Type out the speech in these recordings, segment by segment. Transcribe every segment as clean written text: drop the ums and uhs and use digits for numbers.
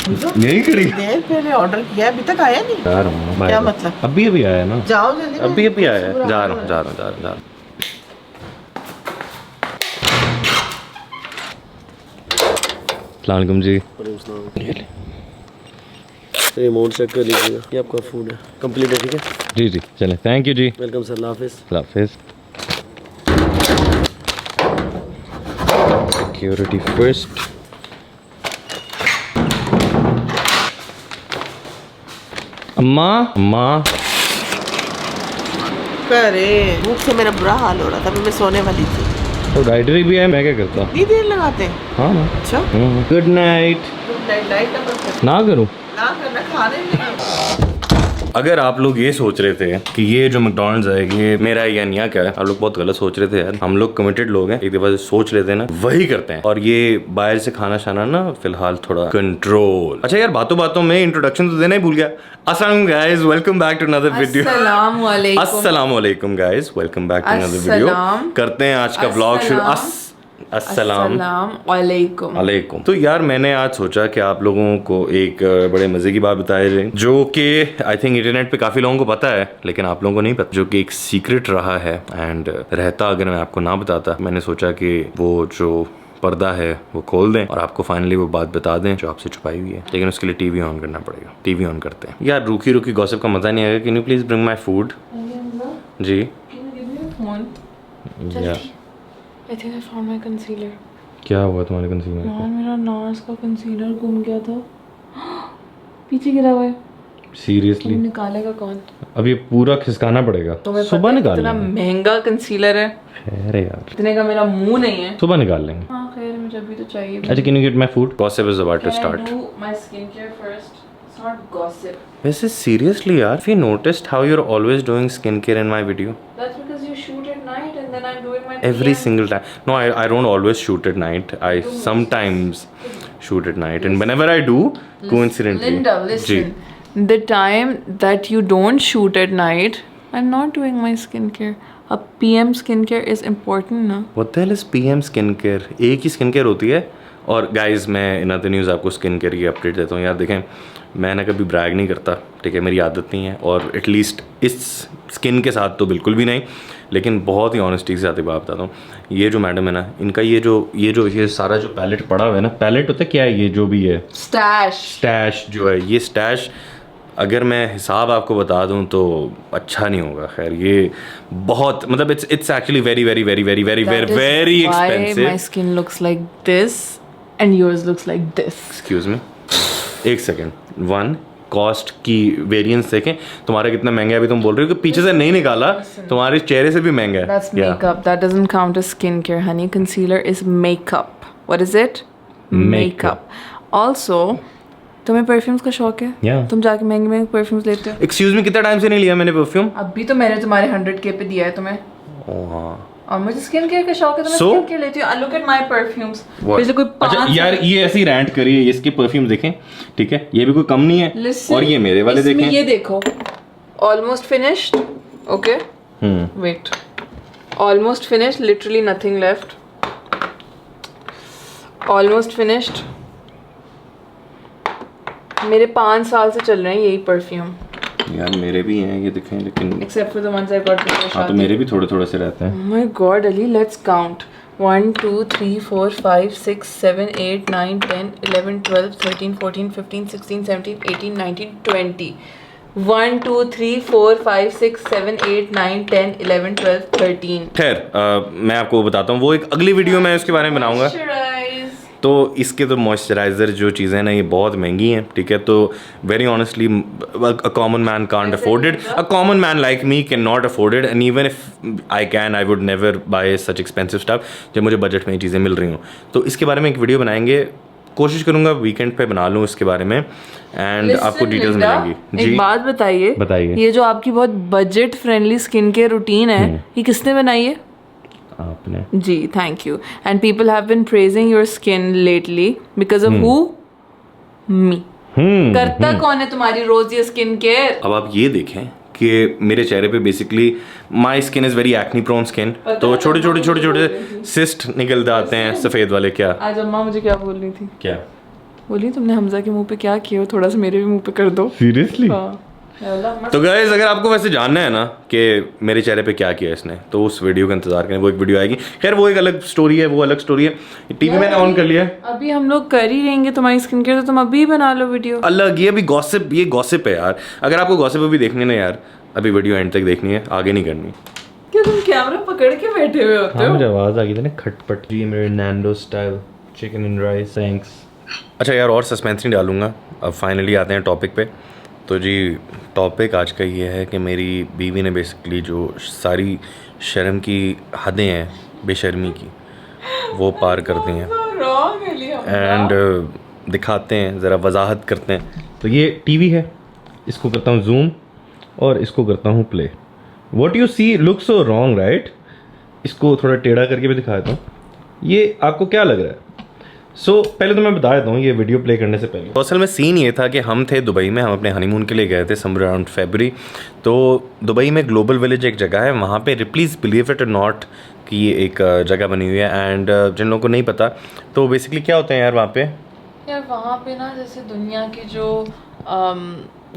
यही खड़ी देर पहले ऑर्डर किया अभी तक आया नहीं। जा रहा हूँ क्या मतलब? अभी अभी आया ना, जाओ जल्दी। अभी आया है। जा रहा हूँ। अस्सलाम जी। अमाउंट चेक कर लीजिएगा, ये आपका फूड है, कंप्लीट है। ठीक है जी जी चलें, थैंक यू जी। वेलकम सर, अल्लाह हाफिज़। अल्लाह हाफिज़। Security first. अम्मा अरे भूख से मेरा बुरा हाल हो रहा था, मैं सोने वाली थी। तो राइडरी भी है, मैं क्या करता? इतनी देर लगाते हैं? हाँ ना। अच्छा गुड नाइट। नाइट ना करूँ ना करना, खाने नहीं। अगर आप लोग ये सोच रहे थे कि ये जो मैकडॉनल्ड्स है ये मेरा या निया का है, आप लोग बहुत गलत सोच रहे थे यार। हम लोग कमिटेड लोग हैं, एक दफा सोच लेते हैं ना वही करते हैं। और ये बाहर से खाना शाना ना फिलहाल थोड़ा कंट्रोल। अच्छा यार, बातों बातों में इंट्रोडक्शन तो देना ही भूल गया। अस्सलाम guys, welcome back to another video. अस्सलाम वालेकुम guys, welcome back to another video. करते हैं आज का व्लॉग शुरू। अस्सलाम वालेकुम। तो यार मैंने आज सोचा कि आप लोगों को एक बड़े मजे की बात बताया जाए, जो कि आई थिंक इंटरनेट पे काफी लोगों को पता है लेकिन आप लोगों को नहीं पता, जो कि एक सीक्रेट रहा है एंड रहता अगर मैं आपको ना बताता। मैंने सोचा कि वो जो पर्दा है वो खोल दें और आपको फाइनली वो बात बता दें जो आपसे छुपाई हुई है, लेकिन उसके लिए टीवी ऑन करना पड़ेगा। टीवी ऑन करते हैं यार, रुकी रुकी गॉसिप का मजा नहीं आएगा। Can you please bring my food? जी I think I found my concealer. क्या हुआ तुम्हारे कंसीलर को? यार मेरा नार्स का कंसीलर गुम गया था। पीछे गिरा हुआ है। सीरियसली? निकालेगा कौन? अब ये पूरा खिसकाना पड़ेगा। सुबह निकाल इतना लेंगे। महंगा कंसीलर है। खैर यार, इतने का मेरा मुंह नहीं है। सुबह निकाल लेंगे। हाँ खैर, मुझे अभी तो चाहिए। अच्छा, can you get my food? Gossip is about to start. Can I do my skincare first? It's not gossip. वैसे सीरियसली यार, have you noticed how you're always doing skincare in my video? That's because you shoot at night and then I'm doing my Every PM. single time. No, I don't always shoot at night. I sometimes shoot at night, and whenever I do, coincidentally. Linda, listen. The time that you don't shoot at night, I'm not doing my skincare. अब PM skincare is important ना? What the hell is PM skincare? एक ही skincare होती है। और guys मैं in other news आपको skin care की update देता हूँ। यार देखें, मैं ना कभी ब्रैग नहीं करता, ठीक है, मेरी आदत नहीं है, और एटलीस्ट इस स्किन के साथ तो बिल्कुल भी नहीं। लेकिन बहुत ही ऑनेस्टी के साथ ही बात बताता हूँ, ये जो मैडम है ना, इनका ये सारा जो पैलेट पड़ा हुआ है ना, पैलेट होता है क्या है, ये जो भी है स्टैश जो है, ये स्टैश अगर मैं हिसाब आपको बता दूं तो अच्छा नहीं होगा। खैर ये बहुत मतलब it's actually very very very very very very very expensive. My skin looks like this and yours looks like this. Excuse me, एक सेकेंड। वन, कॉस्ट की वेरिएंस देखें, तुम्हारा कितना महंगा है। अभी तुम बोल रहे हो कि पीछे से नहीं निकाला, तुम्हारे चेहरे से भी महंगा है। That's makeup. That doesn't count as skincare, honey. Concealer is makeup. What is it? Makeup. Also, तुम्हें परफ्यूम्स का शौक है? Yeah. तुम जाके महंगे महंगे परफ्यूम्स लेते हो। एक्सक्यूज मी, कितना टाइम से नहीं लिया मैंने परफ्यूम? अभी तो मैंने तुम्हारे 100K पे दिया है तुम्हें। ओह हाँ। और मुझे स्किन केयर का शौक है तो मैं So? स्किन केयर लेती हूँ। Look at my perfumes. पिछले कोई 5 अच्छा यार, ये ऐसी रैंट करिए, इसके परफ्यूम देखें, ठीक है, ये भी कोई कम नहीं है। Listen, और ये मेरे वाले इसमें देखें, ये देखो, almost finished. Okay, wait, almost finished, literally nothing left, almost finished. मेरे 5 साल से चल रहे हैं यही परफ्यूम। यार मेरे भी हैं ये देखें, लेकिन except for the ones I got before हाँ तो मेरे भी थोड़े थोड़े से रहते हैं। My god Ali, let's count. 1 2 3 4 5 6 7 8 9 10 11 12 13 14 15 16 17 18 19 20 1 2 3 4 5 6 7 8 9 10 11 12 13। खैर मैं आपको बताता हूँ, वो एक अगली वीडियो में उसके बारे में बनाऊंगा। तो इसके तो मॉइस्चराइज़र जो चीज़ें हैं ना, ये बहुत महंगी हैं, ठीक है। तो very honestly a common man can't afford it, a common man like me can not afford it, and even if I can, I would never bye such expensive stuff जब मुझे बजट में ये चीज़ें मिल रही हों। तो इसके बारे में एक वीडियो बनाएंगे, कोशिश करूंगा वीकेंड पे बना लूँ इसके बारे में, एंड आपको डिटेल्स मिलेंगी। एक बात बताइए, ये जो आपकी बहुत budget friendly skin care routine है, ये किसने बनाई है? आपने। जी, thank you. And people have been praising your skin lately because of who? Me. करता कौन है तुम्हारी रोज ये स्किन केयर? अब आप ये देखें कि मेरे चेहरे पे basically my skin is very acne prone skin, तो छोटे छोटे छोटे छोटे सिस्ट निकल आते हैं सफ़ेद वाले। क्या आज अम्मा मुझे क्या बोल रही थी? क्या? बोली तुमने हमजा के मुंह पे क्या किया, थोड़ा सा मेरे भी मुंह पे कर दो। सीरियसली? हाँ। तो गाइस अगर आपको वैसे जानना है ना कि मेरे चेहरे पे क्या किया इसने, तो उस वीडियो का इंतजार करें, वो एक वीडियो आएगी। खैर वो एक अलग स्टोरी है, वो अलग स्टोरी है। टीवी मैंने ऑन कर लिया है। अभी हम लोग कर ही रहेंगे तुम्हारी स्किन केयर, तो तुम अभी बना लो वीडियो। अलग ये अभी गॉसिप, ये गॉसिप है यार। अगर आपको गॉसिप भी देखनी ना यार, अभी वीडियो एंड तक देखनी है, आगे नहीं करनी। क्या तुम कैमरा पकड़ के बैठे हुए होते हो? मुझे आवाज आ गई थी ना खटपट जी, मेरे Nando style chicken and rice, thanks. अच्छा यार और सस्पेंस नहीं डालूंगा, अब फाइनली आते हैं टॉपिक पे। तो जी टॉपिक आज का ये है कि मेरी बीवी ने बेसिकली जो सारी शर्म की हदें हैं बेशर्मी की, वो पार कर दी हैं एंड दिखाते हैं, ज़रा वजाहत करते हैं। तो ये टीवी है, इसको करता हूँ जूम और इसको करता हूँ play. What you see look so wrong right. इसको थोड़ा टेढ़ा करके भी दिखा देता हूँ, ये आपको क्या लग रहा है? पहले तो मैं बता देता हूँ ये वीडियो प्ले करने से पहले। तो असल में सीन ये था कि हम थे दुबई में, हम अपने हनीमून के लिए गए थे समवेयर अराउंड फरवरी। तो दुबई में ग्लोबल विलेज एक जगह है, वहाँ पे प्लीज़ बिलीव इट और नॉट कि ये एक जगह बनी हुई है। एंड जिन लोगों को नहीं पता तो बेसिकली क्या होता है यार वहाँ पे, यार वहाँ पे ना जैसे दुनिया की जो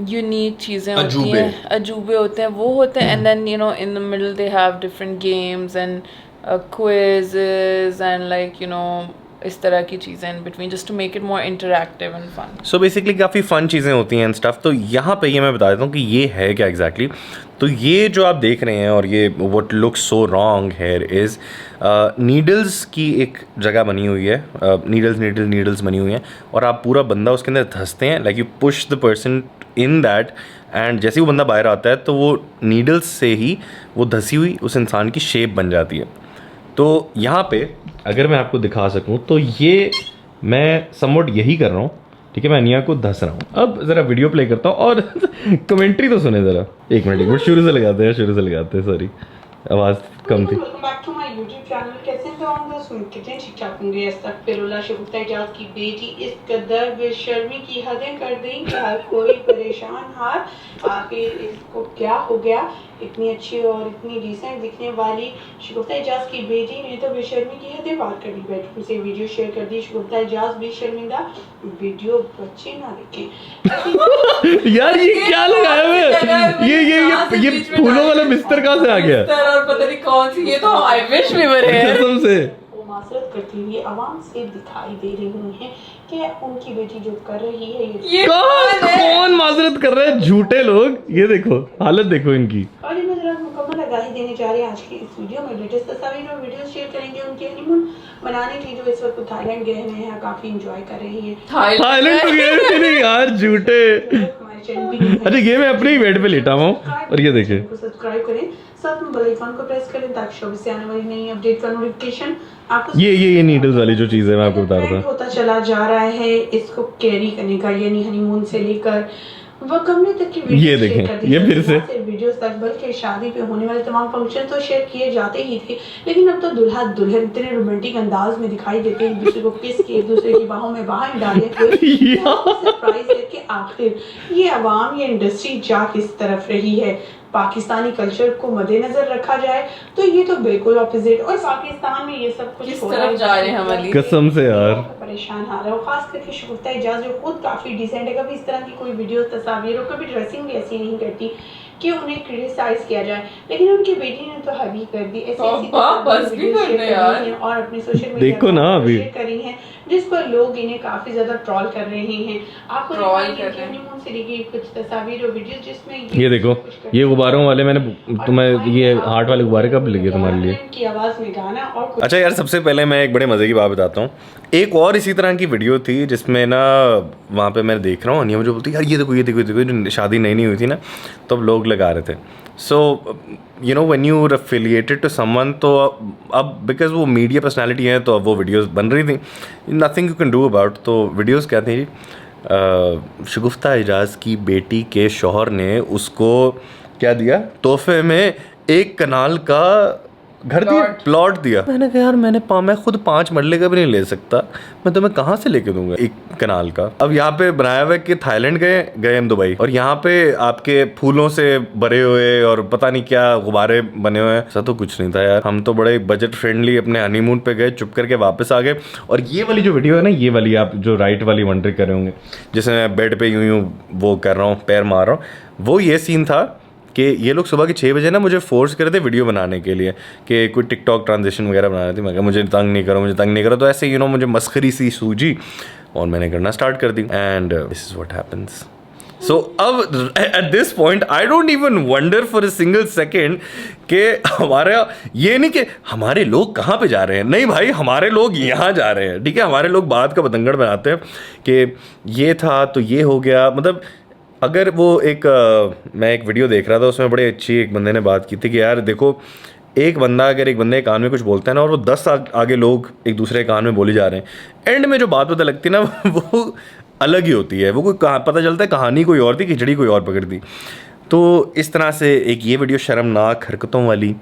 यूनिक चीज़ें होती हैं, अजूबे होते हैं, वो होते हैं। And then you know in the middle they have different games and quizzes and like you know इस तरह की चीज़ें in between, just to make it more interactive and fun. So basically काफ़ी फ़न चीज़ें होती हैं एंड स्टफ। तो यहाँ पे ये मैं बता देता हूँ कि ये है क्या एग्जैक्टली। तो ये जो आप देख रहे हैं और ये what looks so wrong here is needles की एक जगह बनी हुई है। नीडल्स बनी हुई हैं और आप पूरा बंदा उसके अंदर धंसते हैं, like you push the person in that and जैसे ही वो बंदा बाहर आता है तो वो नीडल्स से ही वो धंसी हुई उस इंसान की शेप बन जाती है। तो यहाँ पे अगर मैं आपको दिखा सकूँ तो ये मैं समवट यही कर रहा हूँ, ठीक है, मैं अनिया को धंस रहा हूँ। अब ज़रा वीडियो प्ले करता हूँ और कमेंट्री तो सुने ज़रा। एक मिनट शुरू से लगाते हैं सॉरी आवाज़ कम थी। YouTube चैनल कैसे होंगे, सुन कितने ठीक ठाक होंगे। अस्तगफिरुल्लाह, शगुफ्ता इजाज की बेटी इस कदर बेशर्मी की हदें कर दी कि हर कोई परेशान हार। आखिर इसको क्या हो गया, इतनी अच्छी और इतनी डिसेंट दिखने वाली शगुफ्ता इजाज की बेटी ने तो बेशर्मी की हदें पार कर दी। बेडरूम से वीडियो शेयर कर दी, शगुफ्ता इजाज भी शर्मिंदा, वीडियो बच्चे ना देखें। यार ये क्या लगाया हुआ है, ये फूलों वाला बिस्तर कहाँ से आ गया? और पता नहीं कौन सी, ये तो आई विश भी बने कसम से। वो मासरत करती हुई आवाम से दिखाई दे रही हैं कि उनकी बेटी जो कर रही है ये कौन माजरत कर रहा है? झूठे लोग। ये देखो हालत देखो इनकी। और इन नजरात मुकम्मल आगाही देने जा रहे हैं आज की इस वीडियो में। लेटेस्ट तस्वीर और वीडियो शेयर करेंगे उनके हनीमून मनाने की, जो इस वक्त थाईलैंड गए हुए हैं, काफी एंजॉय कर रही हैं। थाईलैंड तो गए थे नहीं यार, झूठे। अच्छा ये मैं अपने ही बेड पे लेटा हुआ हूँ और ये देखे। सब्सक्राइब करें, साथ में बेल आइकन को प्रेस करें ताकि शो से आने वाली नई अपडेट का नोटिफिकेशन आपको। ये नीडल्स वाली जो चीज़ है मैं आपको बता रहा था, होता चला जा रहा है इसको कैरी करने का, यानी हनीमून से लेकर वकमने तक की वीडियो। ये देखें ये फिर से वीडियोस तक, बल्कि शादी पे होने वाले तमाम फंक्शन तो शेयर किए जाते ही थे, लेकिन अब तो दुल्हा दुल्हन इतने रोमांटिक अंदाज में दिखाई देते हैं, एक दूसरे को किस के, एक दूसरे की बाहों में बाहें डाले हुए सरप्राइज करके। आखिर ये अवाम, ये इंडस्ट्री जा किस तरफ रही है? पाकिस्तानी कल्चर को मद्देनजर रखा जाए तो ये तो बिल्कुल ऑपोजिट, और पाकिस्तान में ये सब कुछ किस तरफ जा रहे हैं हमारी कसम से यार। परेशान हाल है, खास करके शगुफ्ता इजाज जो खुद काफी डिसेंट है, कभी इस तरह की कोई वीडियो तस्वीर और कभी ड्रेसिंग भी ऐसी नहीं करती कि उन्हें क्रिटिसाइज किया जाए, लेकिन उनकी बेटी ने तो हद ही कर दी। ऐसी और अपने सोशल मीडिया देखो ना अभी कर रही हैं, जिस पर लोग इन्हें काफी ज्यादा ट्रोल कर रहे हैं। आपको हनीमून से लेके कुछ तस्वीर और वीडियो जिसमें ये देखो, ये गुब्बारों वाले मैंने तुम्हें, ये हार्ट वाले गुब्बारे कब लगे तुम्हारे लिए की आवाज में गाना और। अच्छा यार सबसे पहले मैं एक बड़े मजे की बात बताता हूँ। एक और इसी तरह की वीडियो थी जिसमें ना वहाँ पे मैं देख रहा हूँ, अनिया मुझे बोलती यार ये देखो जो शादी नई हुई थी ना, तो अब लोग लगा रहे थे। So you know when you are affiliated to someone, तो अब बिकॉज वो मीडिया पर्सनालिटी है तो अब वो वीडियोस बन रही थी, nothing you can do about. तो वीडियोस क्या थी जी, शगुफ्ता इजाज़ की बेटी के शौहर ने उसको क्या दिया तोहफे में, 1 कनाल का घर दिया, प्लॉट दिया। मैंने कहा यार मैं खुद 5 मरले का भी नहीं ले सकता, मैं तुम्हें कहाँ से लेके दूंगा एक कनाल का। अब यहाँ पे बनाया हुआ है कि थाईलैंड गए हम दुबई, और यहाँ पे आपके फूलों से भरे हुए और पता नहीं क्या गुब्बारे बने हुए हैं। ऐसा तो कुछ नहीं था यार, हम तो बड़े बजट फ्रेंडली अपने हनीमून पे गए, चुप करके वापस आ गए। और ये वाली जो वीडियो है ना, ये वाली आप जो राइट वाली वंडर कर रहे होंगे, जिसमें मैं बेड पे यूं वो कर रहा हूँ, पैर मार रहा हूँ, वो ये सीन था कि ये लोग सुबह के 6 बजे ना मुझे फोर्स कर रहे थे वीडियो बनाने के लिए, कि कोई टिकटॉक ट्रांजेक्शन वगैरह बना रहे थे। मैं कहा मुझे तंग नहीं करो। तो ऐसे मुझे मस्खरी सी सूझी और मैंने करना स्टार्ट कर दी। And this is what happens. So अब at this point I don't even wonder for a single second कि हमारा ये नहीं कि हमारे लोग कहाँ पे जा रहे हैं, नहीं भाई, हमारे लोग यहाँ जा रहे हैं। ठीक है, हमारे लोग बात का बतंगड़ बनाते हैं कि ये था तो ये हो गया। मतलब अगर वो मैं एक वीडियो देख रहा था, उसमें बड़ी अच्छी एक बंदे ने बात की थी कि यार देखो, एक बंदा अगर एक बंदे के कान में कुछ बोलता है ना, और वो 10 आगे लोग एक दूसरे के कान में बोली जा रहे हैं, एंड में जो बात पता लगती है ना वो अलग ही होती है। वो कोई पता चलता है कहानी कोई और थी, खिचड़ी कोई और पकड़ दी। तो इस तरह से एक ये वीडियो शर्मनाक हरकतों वाली,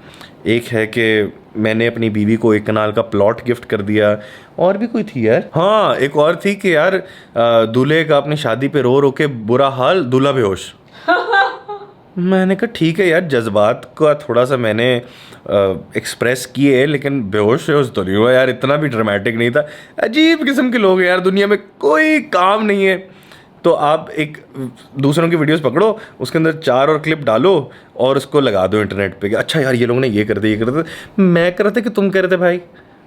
एक है कि मैंने अपनी बीवी को 1 कनाल का प्लॉट गिफ्ट कर दिया, और भी कोई थी यार। हाँ, एक और थी कि यार दूल्हे का अपनी शादी पे रो के बुरा हाल, दूल्हा बेहोश। मैंने कहा ठीक है यार, जज्बात का थोड़ा सा मैंने एक्सप्रेस किए, लेकिन बेहोश तो नहीं हुआ यार, इतना भी ड्रामेटिक नहीं था। अजीब किस्म के लोग हैं यार दुनिया में, कोई काम नहीं है तो आप एक दूसरों की वीडियोस पकड़ो, उसके अंदर 4 और क्लिप डालो और उसको लगा दो इंटरनेट पे कि अच्छा यार ये लोगों ने ये कर दिया, मैं कर रहा था कि तुम कर रहे थे भाई,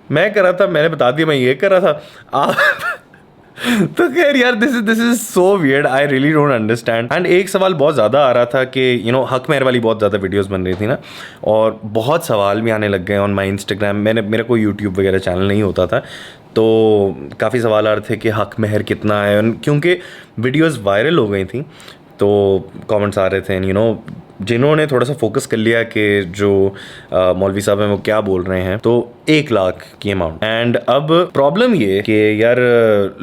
मैं कर रहा था, मैंने बता दिया मैं ये कर रहा था आप तो खैर यार, this is so weird, I really don't understand. And एक सवाल बहुत ज़्यादा आ रहा था कि हक मेहर वाली बहुत ज़्यादा वीडियोस बन रही थी ना, और बहुत सवाल भी आने लग गए ऑन माई इंस्टाग्राम। मेरा कोई यूट्यूब वगैरह चैनल नहीं होता था, तो काफ़ी सवाल आ रहे थे कि हक मेहर कितना है, क्योंकि वीडियोस वायरल हो गई थी तो कमेंट्स आ रहे थे जिन्होंने थोड़ा सा फोकस कर लिया कि जो मौलवी साहब हैं वो क्या बोल रहे हैं, तो 1 लाख की अमाउंट। एंड अब प्रॉब्लम ये कि यार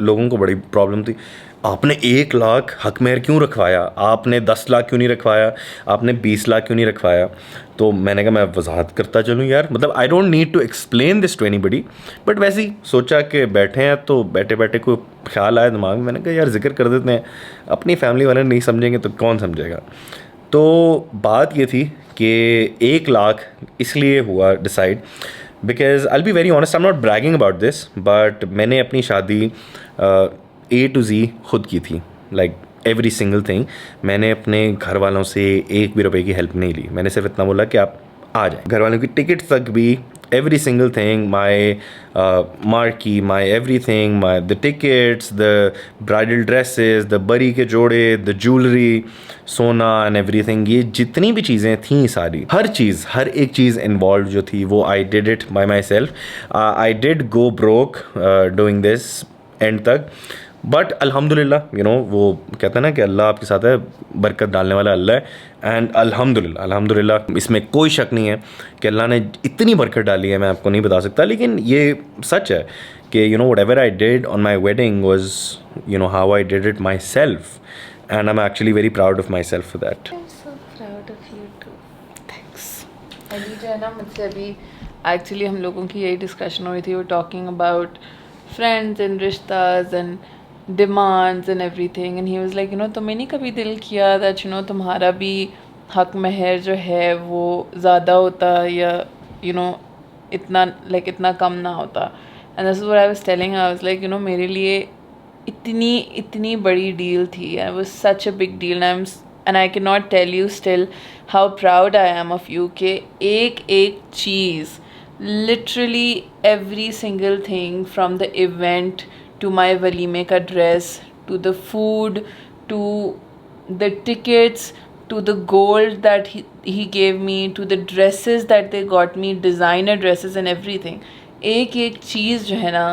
लोगों को बड़ी प्रॉब्लम थी, आपने 1 लाख हक मेहर क्यों रखवाया, आपने 10 लाख क्यों नहीं रखवाया, आपने 20 लाख क्यों नहीं रखवाया। तो मैंने कहा मैं वजाहत करता चलूँ यार, मतलब I don't need to explain this to anybody, but वैसे ही सोचा कि बैठे हैं तो बैठे बैठे कोई ख्याल आया दिमाग में, मैंने कहा यार जिक्र कर देते हैं, अपनी फैमिली वाले नहीं समझेंगे तो कौन समझेगा। तो बात ये थी कि 1 लाख इसलिए हुआ decide because I will be very honest, I am not bragging about this, but मैंने अपनी शादी A to Z खुद की थी, लाइक एवरी सिंगल थिंग। मैंने अपने घर वालों से 1 भी रुपए की हेल्प नहीं ली, मैंने सिर्फ इतना बोला कि आप आ जाए। घर वालों की टिकट तक भी, every single thing, my marquee, my everything, the tickets, the bridal dresses, the बरी के जोड़े, the jewelry, सोना and everything, ये जितनी भी चीज़ें थीं सारी, हर एक चीज़ इन्वॉल्व जो थी वो I did it by myself. I did go broke doing this and तक, बट अल्हम्दुलिल्लाह वो कहते हैं ना कि अल्लाह आपके साथ है, बरकत डालने वाला अल्लाह है। एंड अल्हम्दुलिल्लाह इसमें कोई शक नहीं है कि अल्लाह ने इतनी बरकत डाली है, मैं आपको नहीं बता सकता, लेकिन ये सच है कि whatever I did on my wedding was how I did it my self, and I am actually very proud of my self for that. अभी जो है ना, मुझसे अभी एक्चुअली हम लोगों की यही डिस्कशन हुई थी, वो टॉकिंग अबाउट फ्रेंड्स एंड रिश्ताज and demands and everything, and he was like तुम्हें नहीं कभी दिल किया दैट तुम्हारा भी हक महर जो है वो ज़्यादा होता या इतना कम ना होता। And this is what I was telling, I was like मेरे लिए इतनी बड़ी डील थी, I was such a big deal, and I cannot tell you still how proud I am of you कि एक चीज़, literally every single thing from the event to my वलीमे का dress to the food to the tickets to the gold that he gave me to the dresses that they got me, designer dresses and everything, एक चीज़ जो है ना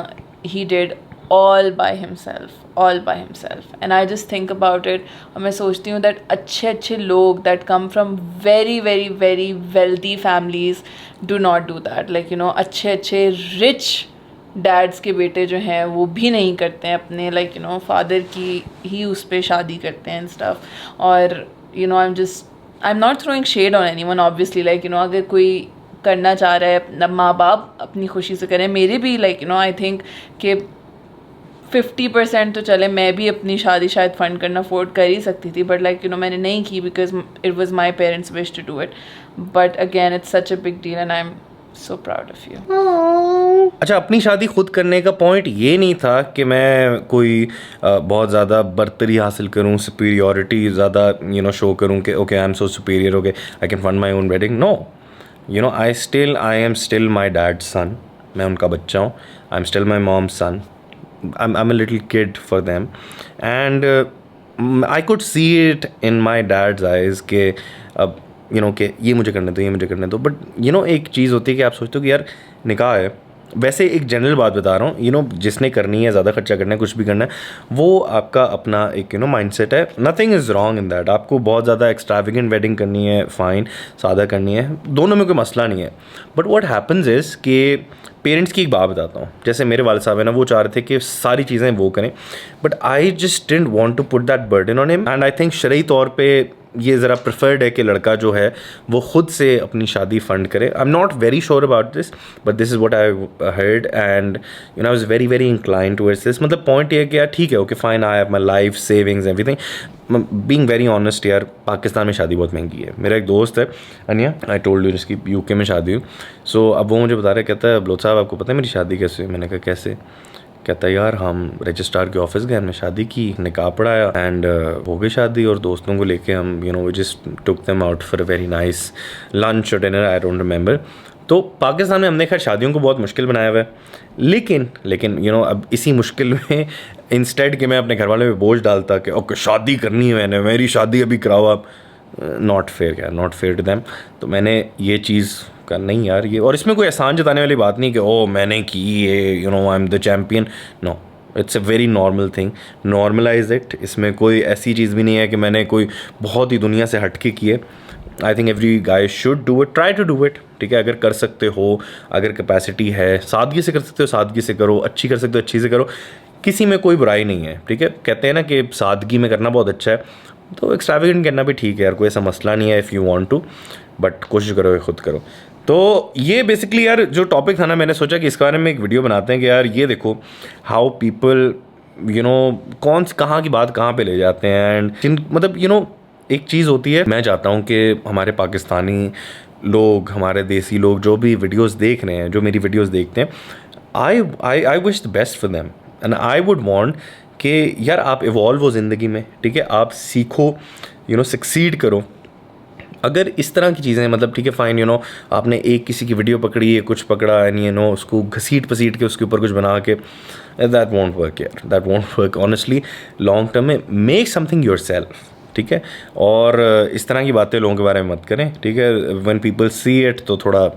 he did all by himself and I just think about it और मैं सोचती हूँ that अच्छे लोग that come from very very very wealthy families do not do that, like अच्छे rich dads के बेटे जो हैं वो भी नहीं करते हैं अपने father की ही उस पर शादी करते हैं and stuff। और I'm not throwing shade on anyone obviously, अगर कोई करना चाह रहा है, अपना माँ बाप अपनी खुशी से करें। मेरे भी लाइक आई थिंक कि 50% तो चले, मैं भी अपनी शादी शायद फ़ंड करना अफोर्ड कर ही सकती थी, बट लाइक मैंने नहीं की because it was my parents wish to do it. But again it's such a big deal and I am so proud of you. अच्छा, अपनी शादी खुद करने का पॉइंट ये नहीं था कि मैं कोई बहुत ज़्यादा बर्तरी हासिल करूं, सुपीरियॉरिटी ज़्यादा शो करूं कि okay I am so superior, okay I can fund my own wedding. No, I am still my dad son. मैं उनका बच्चा हूँ। I am still my mom son. I'm a little kid for them, and I could see it in my dad's eyes कि अब कि ये मुझे करने दो, बट एक चीज़ होती है कि आप सोचते हो कि यार निकाह है, वैसे एक जनरल बात बता रहा हूँ, जिसने करनी है, ज़्यादा खर्चा करना है, कुछ भी करना है, वो आपका अपना एक माइंडसेट है। Nothing is wrong in that. आपको बहुत ज़्यादा एक्सट्रावेगेंट वेडिंग करनी है, फ़ाइन, सादा करनी है, दोनों में कोई मसला नहीं है। बट व्हाट हैपन्स इज़ कि पेरेंट्स की एक बात बताता हूँ, जैसे मेरे वाले साहब है ना, वो चाह रहे थे कि सारी चीज़ें वो करें, but I just didn't want to put that burden on him, and I think शरई तौर पे ये ज़रा प्रेफर्ड है कि लड़का जो है वो खुद से अपनी शादी फ़ंड करे। I am not very sure about this, but this is what I heard, and I was very very incline towards this. मतलब पॉइंट ये है कि यार ठीक है, okay fine, I have my life savings everything. Being very honest यार, पाकिस्तान में शादी बहुत महंगी है। मेरा एक दोस्त है अनिया, आई टोल्ड यू, जिसकी यूके में शादी हुई। सो अब वो मुझे बता रहा है, कहता है बलोच साहब आपको पता है मेरी शादी कैसे हुई? मैंने कहा कैसे? कहता है यार हम रजिस्ट्रार के ऑफिस गए, हमने शादी की, निकाह पढ़ाया, एंड हो गई शादी, और दोस्तों को लेके हम we just took them out for a very nice lunch और डिनर, आई डोंट रिमेंबर। तो पाकिस्तान में हमने खैर शादियों को बहुत मुश्किल बनाया हुआ है, लेकिन अब इसी मुश्किल में इंस्टेड कि मैं अपने घर वाले पे बोझ डालता कि ओके शादी करनी है मैंने, मेरी शादी अभी कराओ आप, नॉट फेयर टू दैम। तो मैंने ये चीज़ का नहीं यार, ये, और इसमें कोई एहसान जताने वाली बात नहीं कि ओ मैंने की ये, I am the champion. No, it's a very normal thing, normalize it. इसमें कोई ऐसी चीज़ भी नहीं है कि मैंने कोई बहुत ही दुनिया से हट के की है। I think every guy should do it, try to do it, ठीक है? अगर कर सकते हो, अगर कैपेसिटी है, सादगी से कर सकते हो सादगी से करो, अच्छी कर सकते हो अच्छी से करो, किसी में कोई बुराई नहीं है, ठीक है? कहते हैं ना कि सादगी में करना बहुत अच्छा है, तो एक्स्ट्रावेगेंट करना भी ठीक है यार, कोई ऐसा मसला नहीं है if you want to, but कोशिश करो खुद करो। तो ये बेसिकली यार जो टॉपिक था ना, मैंने सोचा कि इसके बारे में एक वीडियो बनाते हैं कि यार ये देखो हाउ पीपल कौन कहाँ की बात कहाँ पे ले जाते हैं, एंड मतलब एक चीज़ होती है, मैं चाहता हूँ कि हमारे पाकिस्तानी लोग, हमारे देसी लोग जो भी वीडियोस देख रहे हैं, जो मेरी वीडियोस देखते हैं, I wish the best for them, and I would want कि यार आप इवॉल्व हो ज़िंदगी में, ठीक है? आप सीखो, सक्सीड करो। अगर इस तरह की चीज़ें, मतलब ठीक है फाइन, आपने एक किसी की वीडियो पकड़ी है, कुछ पकड़ा एंड उसको घसीट पसीट के उसके ऊपर कुछ बना के, दैट वॉन्ट वर्क यार, that want work honestly long term में। मेक समथिंग योरसेल्फ, ठीक है? और इस तरह की बातें लोगों के बारे में मत करें, ठीक है? व्हेन पीपल सी इट तो थोड़ा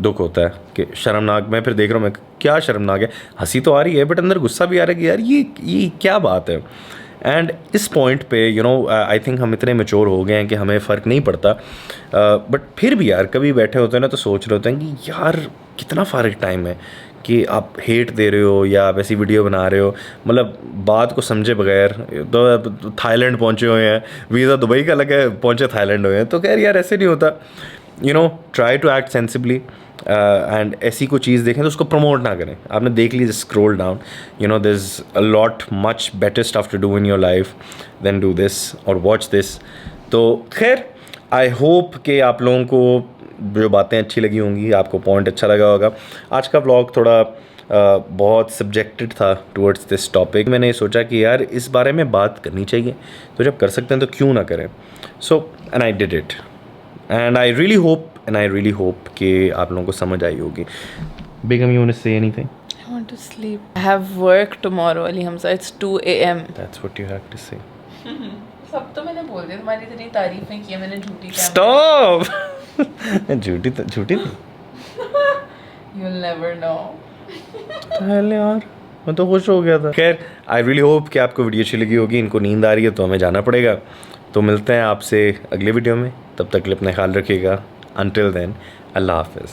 दुख होता है कि शर्मनाक। मैं फिर देख रहा हूँ, मैं क्या शर्मनाक है, हंसी तो आ रही है बट अंदर गुस्सा भी आ रहा है कि यार ये क्या बात है। एंड इस पॉइंट पे आई थिंक हम इतने मैच्योर हो गए हैं कि हमें फ़र्क नहीं पड़ता, बट फिर भी यार कभी बैठे होते हैं ना तो सोच रहे होते हैं कि यार कितना फ़ारिग टाइम है कि आप हेट दे रहे हो या आप ऐसी वीडियो बना रहे हो, मतलब बात को समझे बगैर। तो थाईलैंड पहुँचे हुए हैं, वीज़ा दुबई का लगा है, पहुँचे थाईलैंड हुए हैं, तो खैर यार ऐसे नहीं होता। Try to act sensibly, and ऐसी कोई चीज़ देखें तो उसको प्रमोट ना करें। आपने देख ली, scroll down, there is a lot much better stuff to do in your life than do this और वॉच दिस। तो खैर आई होप कि आप लोगों को जो बातें अच्छी लगी होंगी, आपको पॉइंट अच्छा लगा होगा। आज का व्लॉग थोड़ा बहुत सब्जेक्टेड था टुवर्ड्स दिस टॉपिक। मैंने सोचा कि यार इस बारे में बात करनी चाहिए, तो जब कर सकते हैं तो क्यों ना करें। So and I did it, and I really hope कि आप लोगों को समझ आई होगी। बेगम, you want to say anything? I want to sleep. I have work tomorrow, Ali Hamza. It's 2 a.m. That's what you have to say. सब तो मैंने बोल दिया, तुम्हारी इतनी तारीफें की है मैंने झूठी क्या? Stop! झूठी थी। You'll never know. पहले यार मैं तो खुश हो गया था। खैर आई रियली होप कि आपको वीडियो अच्छी लगी होगी। इनको नींद आ रही है तो हमें जाना पड़ेगा, तो मिलते हैं आपसे अगले वीडियो में। तब तक के लिए अपना ख्याल रखिएगा। Until then, Allah Hafiz.